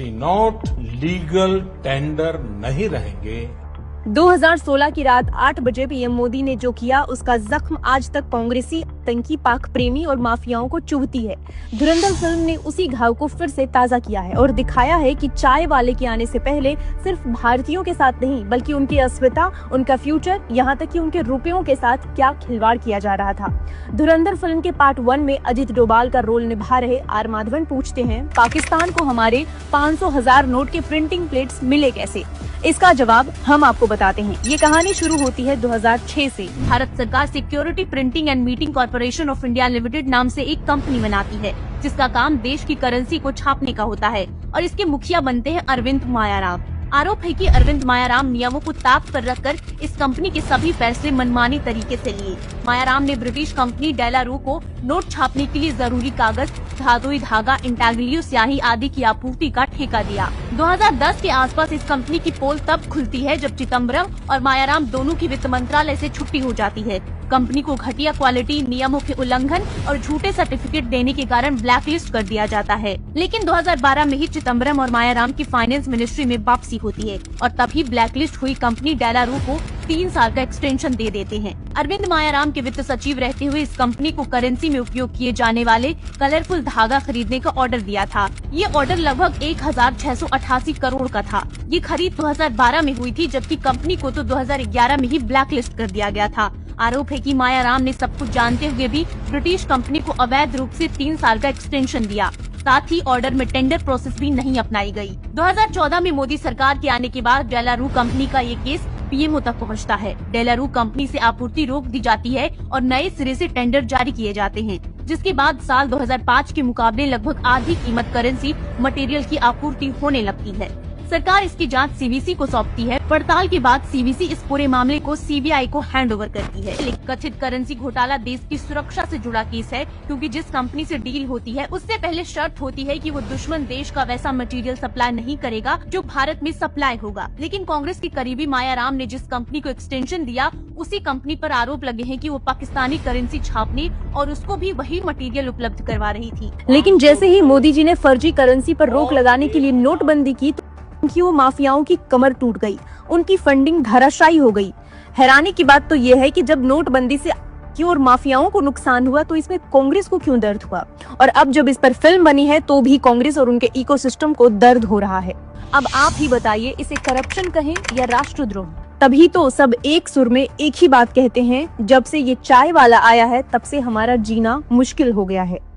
Note legal tender नहीं रहेंगे। 2016 की रात 8 बजे पीएम मोदी ने जो किया उसका जख्म आज तक कांग्रेसी, आतंकी, पाक प्रेमी और माफियाओं को चुभती है। धुरंधर फिल्म ने उसी घाव को फिर से ताजा किया है और दिखाया है कि चाय वाले के आने से पहले सिर्फ भारतीयों के साथ नहीं बल्कि उनकी अस्मिता, उनका फ्यूचर, यहाँ तक कि उनके रुपयों के साथ क्या खिलवाड़ किया जा रहा था। धुरंधर फिल्म के पार्ट 1 में अजित डोभाल का रोल निभा रहे आर माधवन पूछते हैं, पाकिस्तान को हमारे 500,000 नोट के प्रिंटिंग प्लेट्स मिले कैसे? इसका जवाब हम आपको बताते हैं। ये कहानी शुरू होती है 2006 से। भारत सरकार security printing and meeting corporation of India limited नाम से एक कंपनी बनाती है जिसका काम देश की करेंसी को छापने का होता है और इसके मुखिया बनते हैं अरविंद मायाराम। आरोप है कि अरविंद मायाराम नियमों को ताक पर रखकर इस कंपनी के सभी फैसले मनमानी तरीके से लिए। मायाराम ने ब्रिटिश कंपनी डेलारू को नोट छापने के लिए जरूरी कागज, धातुई धागा, इंटाग्लियो स्याही आदि की आपूर्ति का ठेका दिया। 2010 के आसपास इस कंपनी की पोल तब खुलती है जब चिदम्बरम और मायाराम दोनों की वित्त मंत्रालय से छुट्टी हो जाती है। कंपनी को घटिया क्वालिटी, नियमों के उल्लंघन और झूठे सर्टिफिकेट देने के कारण ब्लैकलिस्ट कर दिया जाता है। लेकिन 2012 में ही चिदम्बरम और मायाराम की फाइनेंस मिनिस्ट्री में वापसी होती है और तभी ब्लैकलिस्ट हुई कंपनी डेलारू को 3 साल का एक्सटेंशन दे देते हैं। अरविंद मायाराम के वित्त सचिव रहते हुए इस कंपनी को करेंसी में उपयोग किए जाने वाले कलरफुल धागा खरीदने का ऑर्डर दिया था। ये ऑर्डर लगभग 1688 करोड़ का था। ये खरीद 2012 में हुई थी जबकि कंपनी को तो 2011 में ही ब्लैकलिस्ट कर दिया गया था। आरोप है कि मायाराम ने सब कुछ जानते हुए भी ब्रिटिश कंपनी को अवैध रूप से 3 साल का एक्सटेंशन दिया। साथ ही ऑर्डर में टेंडर प्रोसेस भी नहीं अपनाई गई। 2014 में मोदी सरकार के आने के बाद डेलारू कंपनी का ये केस पीएमओ तक पहुंचता है। डेलारू कंपनी से आपूर्ति रोक दी जाती है और नए सिरे से टेंडर जारी किए जाते हैं, जिसके बाद साल 2005 के मुकाबले लगभग आधी कीमत करेंसी मटेरियल की आपूर्ति होने लगती है। सरकार इसकी जांच सीवीसी को सौंपती है। पड़ताल के बाद सीवीसी इस पूरे मामले को सीबीआई को हैंडओवर करती है। लेकिन कथित करेंसी घोटाला देश की सुरक्षा से जुड़ा केस है, क्योंकि जिस कंपनी से डील होती है उससे पहले शर्त होती है कि वो दुश्मन देश का वैसा मटेरियल सप्लाई नहीं करेगा जो भारत में सप्लाई होगा। लेकिन कांग्रेस की करीबी मायाराम ने जिस कंपनी को एक्सटेंशन दिया उसी कंपनी पर आरोप लगे हैं कि वो पाकिस्तानी करेंसी छापने और उसको भी वही मटेरियल उपलब्ध करवा रही थी। लेकिन जैसे ही मोदी जी ने फर्जी करेंसी पर रोक लगाने के लिए नोटबंदी की कि वो माफियाओं की कमर टूट गई, उनकी फंडिंग धराशायी हो गई। हैरानी की बात तो ये है कि जब नोटबंदी से और माफियाओं को नुकसान हुआ तो इसमें कांग्रेस को क्यों दर्द हुआ, और अब जब इस पर फिल्म बनी है तो भी कांग्रेस और उनके इकोसिस्टम को दर्द हो रहा है। अब आप ही बताइए, इसे करप्शन कहें या राष्ट्रद्रोह? तभी तो सब एक सुर में एक ही बात कहते हैं, जब से ये चाय वाला आया है तब से हमारा जीना मुश्किल हो गया है।